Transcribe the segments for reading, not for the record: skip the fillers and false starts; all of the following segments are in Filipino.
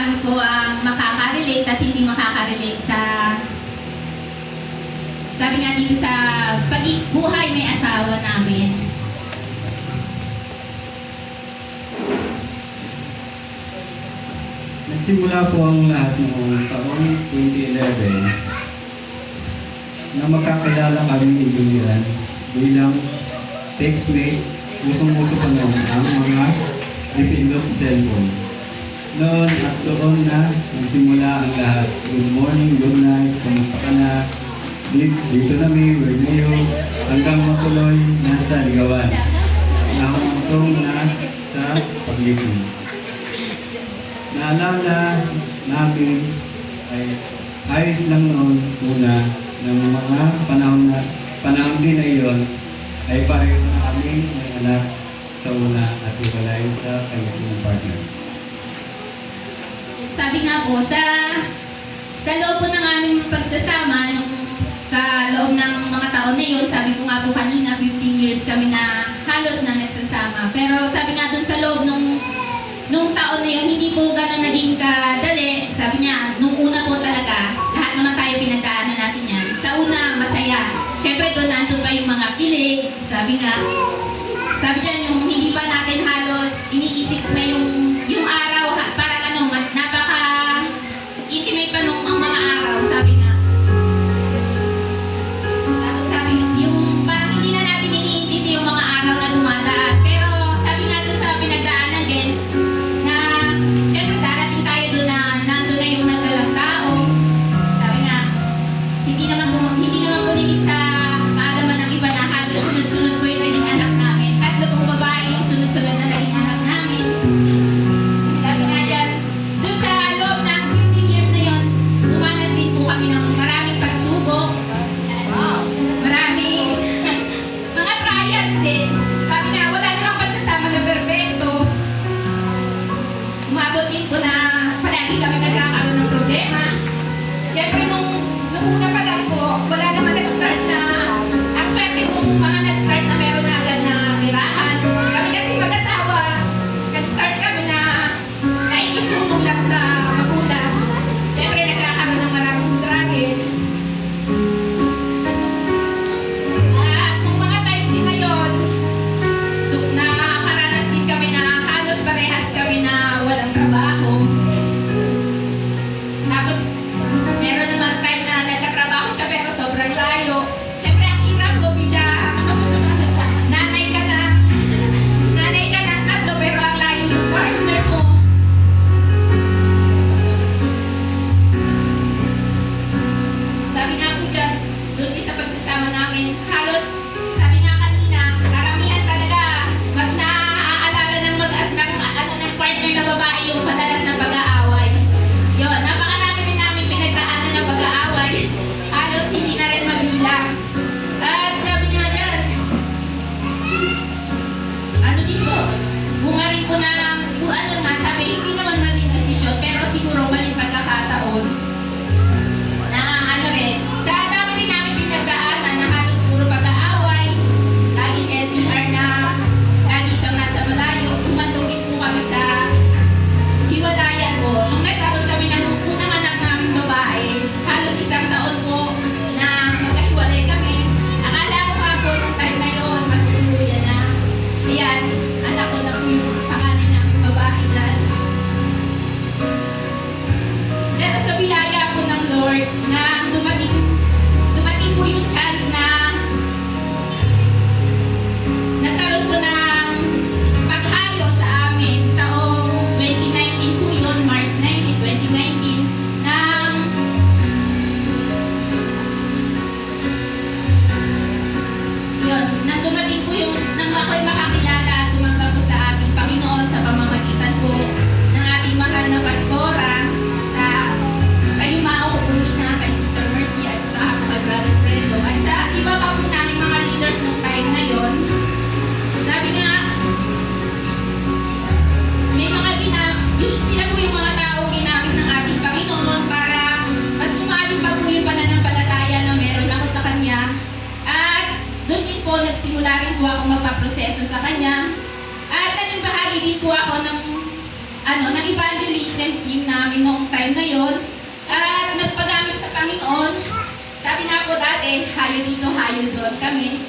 marami po ang makaka-relate at hindi makaka-relate sa sabi nga dito sa buhay may asawa namin. Nagsimula po ang lahat noong taong 2011 na magkakilala kami ni Julian bilang textmate, usong-uso pa noon ang mga ipindot cellphone. Noon at doon na nagsimula ang lahat. Good morning, good night, kamusta ka na? Dito na mi, where na you? Hanggang matuloy na sa ligawan. Nakakatong na sa paglibing. Naalala namin ay ayos lang noon una ng mga panahon din na iyon ay pareho na kami may anak sa una at ibalay sa kanyang partner. Sabi nga po, sa loob po ng aming pagsasama, sa loob ng mga taon na yun, sabi ko nga po kanina, 15 years kami na halos na nagsasama. Pero sabi nga dun sa loob nung taon na yun, hindi po gano'n naging kadali. Sabi niya, nung una po talaga, lahat naman tayo pinagdaanan natin yan. Sa una, masaya. Siyempre doon nandun pa yung mga kilig. Sabi niya, yung hindi pa natin halos iniisip na yung araw, parang napaka-intimate pa nung mga araw, sabi nga. Tapos sabi, yung parang hindi na natin iniintindi yung mga araw na dumadaan. Pero sabi nga doon sa pinagdaanan din, na syempre darating tayo doon na nandun na yung nagdalang tao. Sabi nga, hindi naman po limit sa kaalaman ng iba na halos sunod-sunod ko yung naging anak namin. 3 pong babae yung sunod-sunod na naging anak namin. Sabi nga dyan, doon sa loob ng 15 years na yon, dumanas din po kami ng maraming pagsubok. Maraming mga trials din. Sabi nga, wala namang pagsasama na perfecto. Umabot din po na palagi kami nagkakaroon ng problema. Siyempre, nung una pa lang po, wala naman nag-start na, ang swerte nung mga nag-start na meron na agad na tirahan. Kami kasi mag-asawa, nag-start kami na naikisunong lang sa magulang. Siyempre, nagkakaroon ng maraming struggle. At nung mga time din na yun, so, nakakaranas din kami na halos parehas kami na walang trabaho. Tapos, meron naman time na nagkatrabaho siya pero sobrang layo. Siyempre, ang hirap ko bilang nanay ka ng 3 pero ang layo yung partner mo. Sabi nga po dyan, doon din sa pagsasama namin, halos, sabi nga kanina, karamihan talaga, mas naaalala ng partner na babae yung madalas na pag-aaway. Yun, napakarami rin namin pinagdaanan ng pag-aaway. Halos hindi na rin mabilang. At sabi nga dyan, ano din po, bunga rin po ng, sabi, hindi naman maling desisyon, pero siguro maling pagkakataon. Na sa dami rin namin pinagdaanan na halos puro pag-aaway, laging LDR na, lagi siyang nasa malayo, umandong din po kami sa hiwalayan po. Nung nagkaroon kami ng unang anak namin babae, halos 1 taon po na magkahiwalay kami. Akala ko nga po nung time na yun, matutuluyan na. Ayan, anak ko na po yung pangalan namin babae dyan. Pero sa bilaya po ng Lord na dumating po yung chance na nagkaroon po ng paghayo sa amin taong 2019 po yun, March 19, 2019, nang dumating po yung, nang ako'y makakilala at tumanggap po sa ating Panginoon sa pamamagitan po ng ating mahal na pastora sa Yumao ko po na kay Sister Mercy at sa kay Brother Fredo at sa iba pa po namin mga leaders nung time na yon. Sabi nga, may mga sila po yung mga taong ginamit ng ating Panginoon para mas lumalim pa po yung pananampalataya na meron ako sa Kanya. At doon din po, nagsimula rin po ako magpaproseso sa Kanya. At naging bahagi din po ako ng ng evangelism team namin noong time na yon. At nagpagamit sa Panginoon. Sabi nga po dati, hayo dito, hayo doon kami.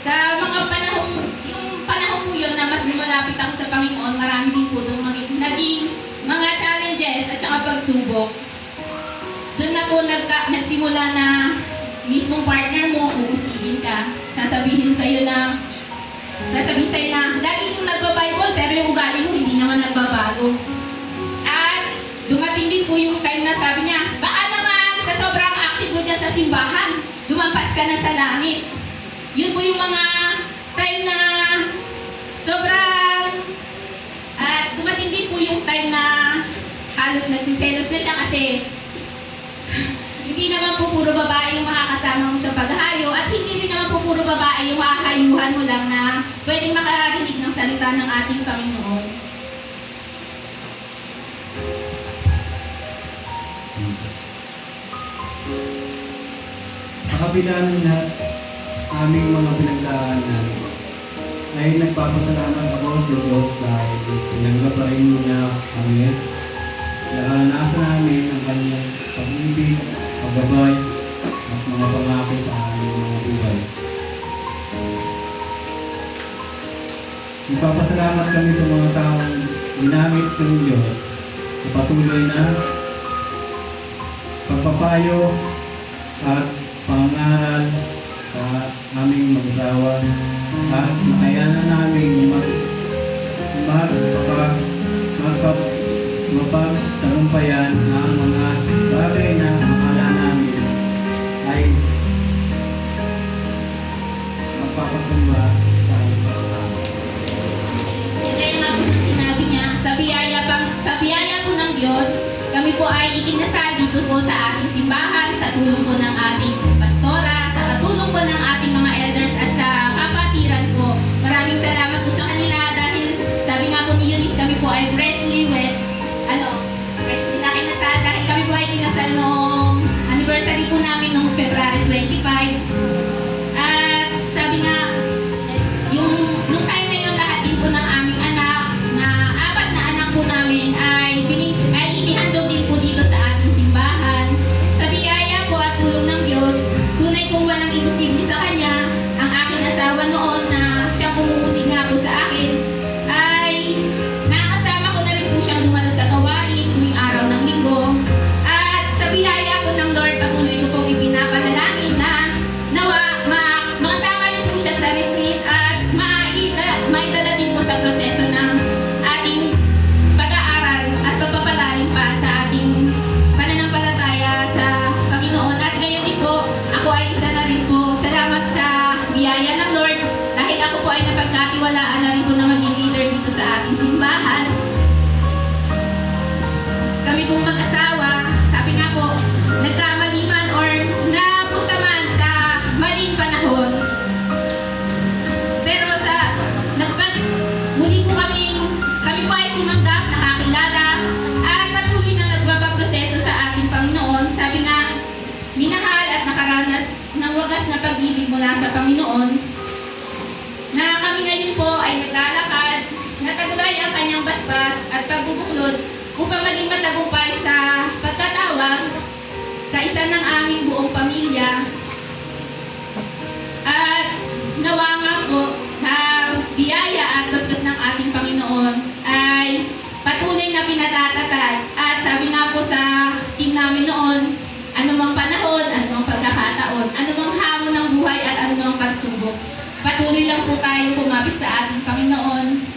Sa mga yung panahon po yun na mas lumalapit ako sa Panginoon, marami din po doon naging mga challenges at saka pagsubok. Doon na po nagsimula na mismong partner mo, uusigin ka. Sasabihin sa'yo na, lagi yung nagbabible pero yung ugali mo hindi naman nagbabago. At dumating din po yung time na sabi niya, baka naman sa sobrang active mo dyan sa simbahan, dumampas ka na sa langit. Yun po yung mga time na sobrang, at dumating din po yung time na halos nagsiselos na siya kasi hindi naman po puro babae yung makakasama mo sa paghahayo at hindi rin naman po puro babae yung makakayuhan mo lang na pwedeng makarinig ng salita ng ating Panginoon. Sa kabila ng lahat aming mga pinagdaanan, ay nagpapasalamat ako sa Diyos dahil tinanggap pa rin niya kami. Naranasan namin ang kanyang pag-ibig, paggabay, at mga pangako sa aming mga buhay. Nagpapasalamat kami sa mga taong ginamit ng Diyos sa patuloy na pagpapayo at pangaral sa aming mag-asawa at makayanan namin mapagtagumpayan ang mga bagay na akala namin ay magpapatumba sa aming pagsasama. Kaya nga po nang sinabi niya, sa biyaya po ng Diyos, kami po ay ikinasal dito po sa ating simbahan, sa tulong po ng ating pastora, sa tulong po ng ating mga elders at sa kapatiran po. Maraming salamat po sa kanila dahil sabi nga po ni Eunice, kami po ay freshly na kinasal dahil kami po ay kinasal noong anniversary po namin noong February 25. At sabi nga, nung time na yun, lahat din po ng aming anak, na 4 na anak po namin ay inihandog din po dito sa ating simbahan. Sa biyaya po at tulong ng Diyos, tunay kong walang imposible sa Kanya. Ang aking asawa noon na siya pumumusig nga po sa akin, ay nakasama ko na rin po siyang dumalo sa gawain tuwing araw ng linggo. At sa biyaya po ng Lord, patuloy ko pong ipinapanalangin na nawa makasama rin po siya sa retreat at maidala din po sa proseso ng ating pag-aaral at pagpapalalim pa sa ating pananampalataya sa Panginoon. At ngayon din po, ako ay isa na rin po. Salamat sa biyaya ng Lord dahil ako po ay napagkatiwalaan na rin po na maging leader dito sa ating simbahan. Kami pong mag-asawa, sabi nga po, nagkamali man or napunta man sa maling panahon. Pero muli po kami po ay tumanggap, nakakilala, at patuloy na nagbabaproseso sa ating Panginoon. Sabi nga, minahal at nakaranas ng wagas na pag-ibig mula sa Panginoon, na kami ngayon po ay naglalakad, natagulay ang kanyang basbas at pagbubuklod upang maging matagumpay sa pagkatawag, kaisa ng aming buong pamilya. At nawa nga po sa biyaya at basbas ng ating Panginoon ay patuloy na pinatatatag. At sabi nga po sa team namin noon, anumang panahon, anumang pagkakataon, anumang hamon ng buhay at anumang pagsubok, patuloy lang po tayo kumapit sa ating Panginoon.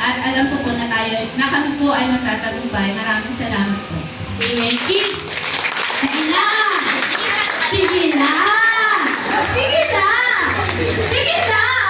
At alam ko po na kami po ay magtatagumpay. Maraming salamat po. Amen. Kiss! Sige na! Sige na! Sige na! Sige na!